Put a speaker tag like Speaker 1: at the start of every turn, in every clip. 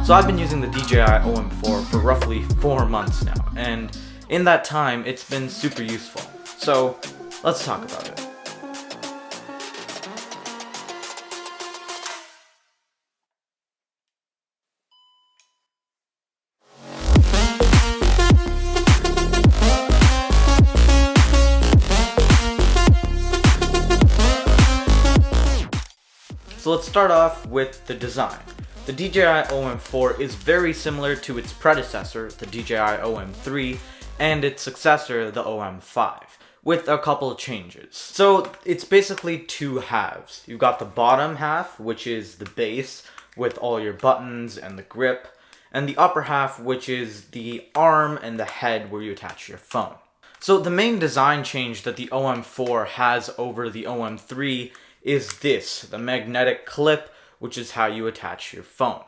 Speaker 1: So I've been using the DJI OM4 for roughly 4 months now, and in that time it's been super useful. So let's talk about it. So let's start off with the design. The DJI OM4 is very similar to its predecessor, the DJI OM3, and its successor, the OM5, with a couple of changes. So it's basically two halves. You've got the bottom half, which is the base, with all your buttons and the grip, and the upper half, which is the arm and the head where you attach your phone. So the main design change that the OM4 has over the OM3 is this, the magnetic clip, which is how you attach your phone.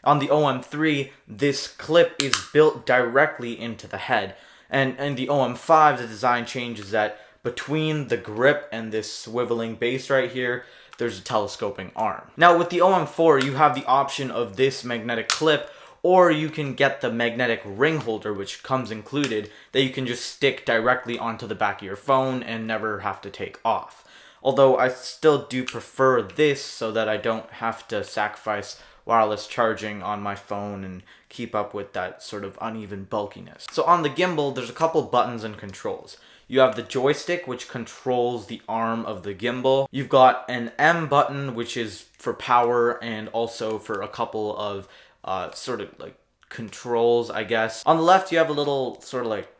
Speaker 1: On the OM3, this clip is built directly into the head, and in the OM5, the design change is that between the grip and this swiveling base right here, there's a telescoping arm. Now with the OM4, you have the option of this magnetic clip, or you can get the magnetic ring holder, which comes included, that you can just stick directly onto the back of your phone and never have to take off. Although I still do prefer this so that I don't have to sacrifice wireless charging on my phone and keep up with that sort of uneven bulkiness. So on the gimbal, there's a couple buttons and controls. You have the joystick, which controls the arm of the gimbal. You've got an M button, which is for power and also for a couple of sort of like controls, I guess. On the left, you have a little sort of like,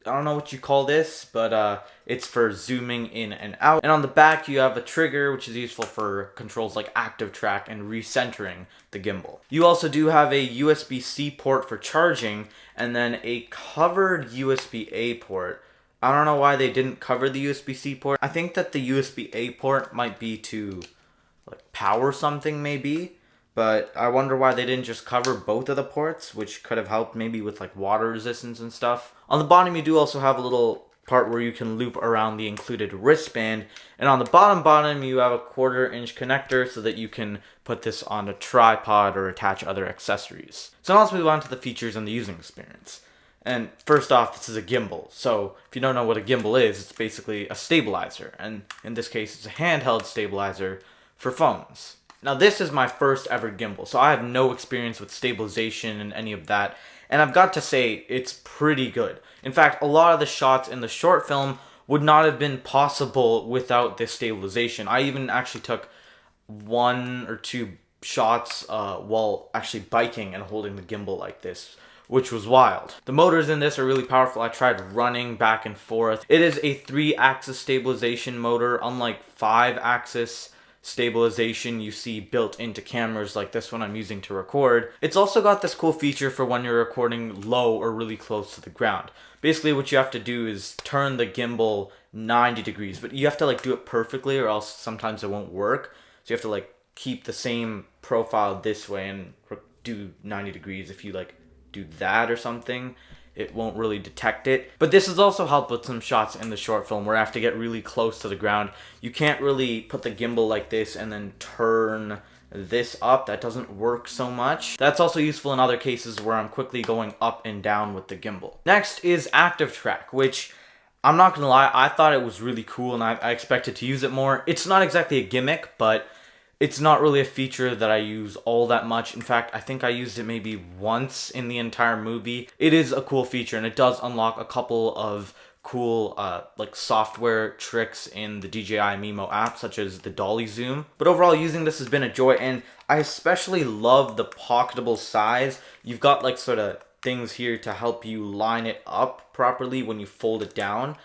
Speaker 1: I don't know what you call this, but it's for zooming in and out. And on the back, you have a trigger, which is useful for controls like active track and recentering the gimbal. You also do have a USB-C port for charging, and then a covered USB-A port. I don't know why they didn't cover the USB-C port. I think that the USB-A port might be to like power something maybe. But I wonder why they didn't just cover both of the ports, which could have helped maybe with like water resistance and stuff. On the bottom, you do also have a little part where you can loop around the included wristband. And on the bottom, you have a 1/4-inch connector so that you can put this on a tripod or attach other accessories. So now let's move on to the features and the using experience. And first off, this is a gimbal. So if you don't know what a gimbal is, it's basically a stabilizer. And in this case, it's a handheld stabilizer for phones. Now this is my first ever gimbal, so I have no experience with stabilization and any of that, and I've got to say, it's pretty good. In fact, a lot of the shots in the short film would not have been possible without this stabilization. I even actually took 1 or 2 shots while actually biking and holding the gimbal like this, which was wild. The motors in this are really powerful. I tried running back and forth. It is a 3-axis stabilization motor, unlike 5-axis stabilization you see built into cameras like this one I'm using to record. It's also got this cool feature for when you're recording low or really close to the ground. Basically what you have to do is turn the gimbal 90 degrees, but you have to like do it perfectly or else sometimes it won't work. So you have to like keep the same profile this way and do 90 degrees. If you like do that or something, it won't really detect it. But this has also helped with some shots in the short film where I have to get really close to the ground. You can't really put the gimbal like this and then turn this up. That doesn't work so much. That's also useful in other cases where I'm quickly going up and down with the gimbal. Next is active track, which I'm not gonna lie, I thought it was really cool and I expected to use it more. It's not exactly a gimmick, but it's not really a feature that I use all that much. In fact, I think I used it maybe once in the entire movie. It is a cool feature and it does unlock a couple of cool like software tricks in the DJI Mimo app, such as the dolly zoom. But overall, using this has been a joy, and I especially love the pocketable size. You've got like sort of things here to help you line it up properly when you fold it down.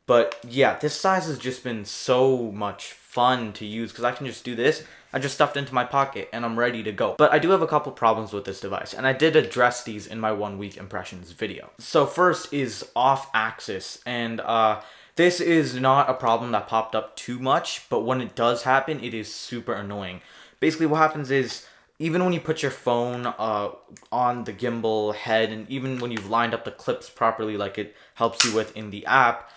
Speaker 1: But yeah, this size has just been so much fun to use because I can just do this. I just stuffed it into my pocket and I'm ready to go. But I do have a couple problems with this device, and I did address these in my 1 week impressions video. So first is off axis, and this is not a problem that popped up too much, but when it does happen, it is super annoying. Basically what happens is, even when you put your phone on the gimbal head, and even when you've lined up the clips properly like it helps you with in the app,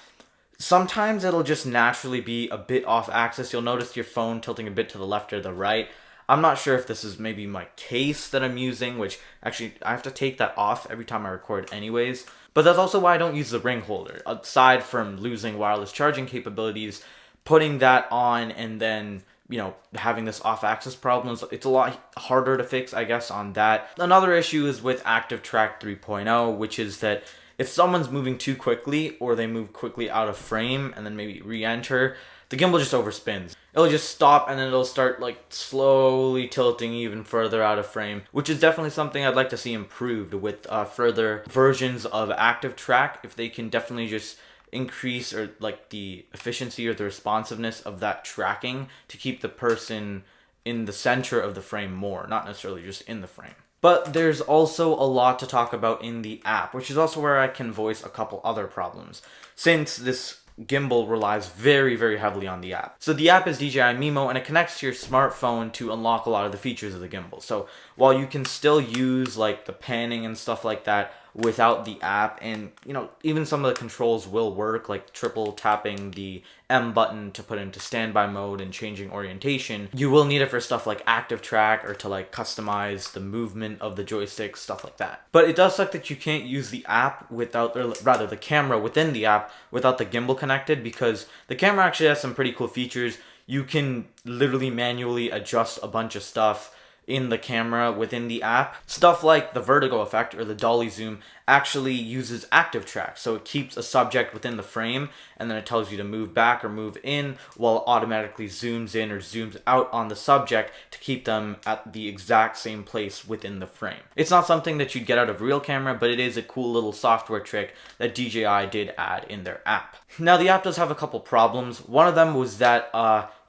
Speaker 1: sometimes it'll just naturally be a bit off axis. You'll notice your phone tilting a bit to the left or the right. I'm not sure if this is maybe my case that I'm using, which actually I have to take that off every time I record anyways. But that's also why I don't use the ring holder. Aside from losing wireless charging capabilities, putting that on and then, you know, having this off-axis problems, it's a lot harder to fix, I guess, on that. Another issue is with Active Track 3.0, which is that if someone's moving too quickly or they move quickly out of frame and then maybe re-enter, the gimbal just overspins. It'll just stop and then it'll start like slowly tilting even further out of frame, which is definitely something I'd like to see improved with further versions of Active Track. If they can definitely just increase or like the efficiency or the responsiveness of that tracking to keep the person in the center of the frame more, not necessarily just in the frame. But there's also a lot to talk about in the app, which is also where I can voice a couple other problems, since this gimbal relies very, very heavily on the app. So the app is DJI Mimo, and it connects to your smartphone to unlock a lot of the features of the gimbal. So while you can still use like the panning and stuff like that without the app, and you know, even some of the controls will work, like triple tapping the M button to put into standby mode and changing orientation, you will need it for stuff like Active Track or to like customize the movement of the joystick, stuff like that. But it does suck that you can't use the app without, or rather the camera within the app without the gimbal connected, because the camera actually has some pretty cool features. You can literally manually adjust a bunch of stuff in the camera within the app. Stuff like the vertigo effect or the dolly zoom actually uses Active Track, so it keeps a subject within the frame and then it tells you to move back or move in while it automatically zooms in or zooms out on the subject to keep them at the exact same place within the frame. It's not something that you'd get out of real camera, but it is a cool little software trick that DJI did add in their app. Now the app does have a couple problems. One of them was that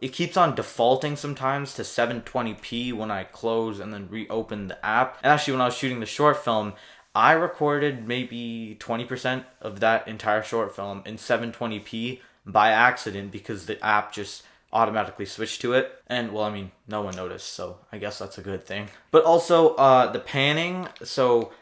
Speaker 1: it keeps on defaulting sometimes to 720p when I close and then reopen the app. And actually when I was shooting the short film, I recorded maybe 20% of that entire short film in 720p by accident because the app just automatically switched to it. And well, I mean, no one noticed, so I guess that's a good thing. But also the panning, so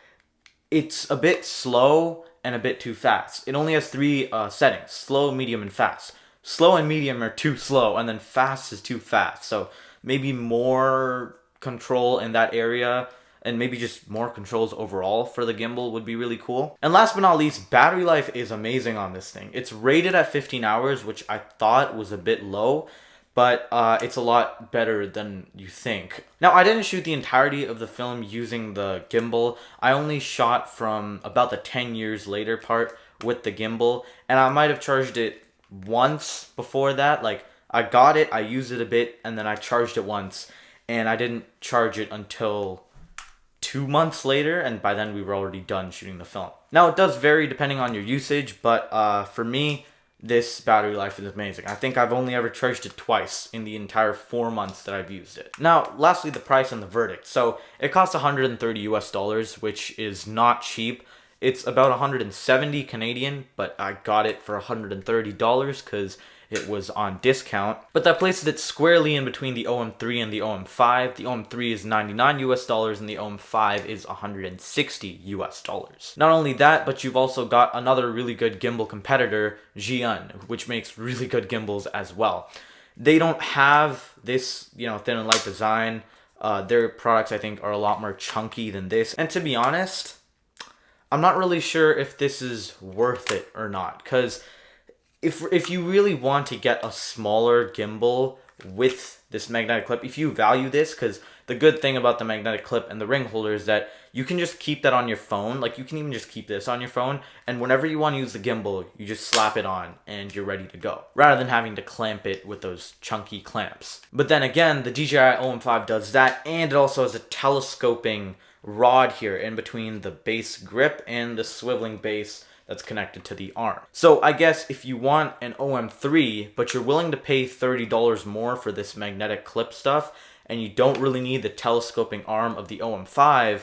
Speaker 1: it's a bit slow and a bit too fast. It only has three settings: slow, medium, and fast. Slow and medium are too slow, and then fast is too fast. So maybe more control in that area, and maybe just more controls overall for the gimbal would be really cool. And last but not least, battery life is amazing on this thing. It's rated at 15 hours, which I thought was a bit low, but it's a lot better than you think. Now, I didn't shoot the entirety of the film using the gimbal. I only shot from about the 10 years later part with the gimbal, and I might have charged it once before that. Like, I got it, I used it a bit, and then I charged it once, and I didn't charge it until 2 months later, and by then we were already done shooting the film. Now, it does vary depending on your usage, but for me, this battery life is amazing. I think I've only ever charged it twice in the entire 4 months that I've used it. Now, lastly, the price and the verdict. So it costs $130 US, which is not cheap. It's about 170 Canadian, but I got it for $130 because it was on discount. But that places it squarely in between the OM3 and the OM5. The OM3 is $99 US and the OM5 is $160 US. Not only that, but you've also got another really good gimbal competitor, Gimbal, which makes really good gimbals as well. They don't have this, you know, thin and light design. Their products, I think, are a lot more chunky than this. And to be honest, I'm not really sure if this is worth it or not, because if you really want to get a smaller gimbal with this magnetic clip, if you value this, because the good thing about the magnetic clip and the ring holder is that you can just keep that on your phone. Like, you can even just keep this on your phone, and whenever you want to use the gimbal, you just slap it on and you're ready to go, rather than having to clamp it with those chunky clamps. But then again, the DJI OM5 does that, and it also has a telescoping rod here in between the base grip and the swiveling base that's connected to the arm. So I guess if you want an OM3, but you're willing to pay $30 more for this magnetic clip stuff, and you don't really need the telescoping arm of the OM5,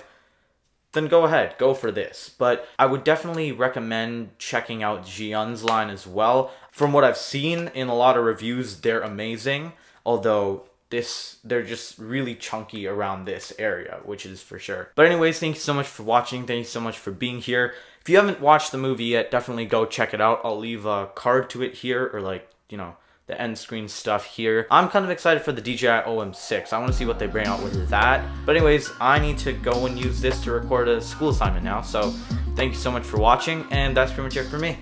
Speaker 1: then go ahead, go for this. But I would definitely recommend checking out Gimbal's line as well. From what I've seen in a lot of reviews, they're amazing, although they're just really chunky around this area, which is for sure. But anyways, thank you so much for watching. Thank you so much for being here. If you haven't watched the movie yet, definitely go check it out. I'll leave a card to it here, or like, you know, the end screen stuff here. I'm kind of excited for the DJI OM6. I want to see what they bring out with that. But anyways, I need to go and use this to record a school assignment now. So thank you so much for watching, and that's pretty much it for me.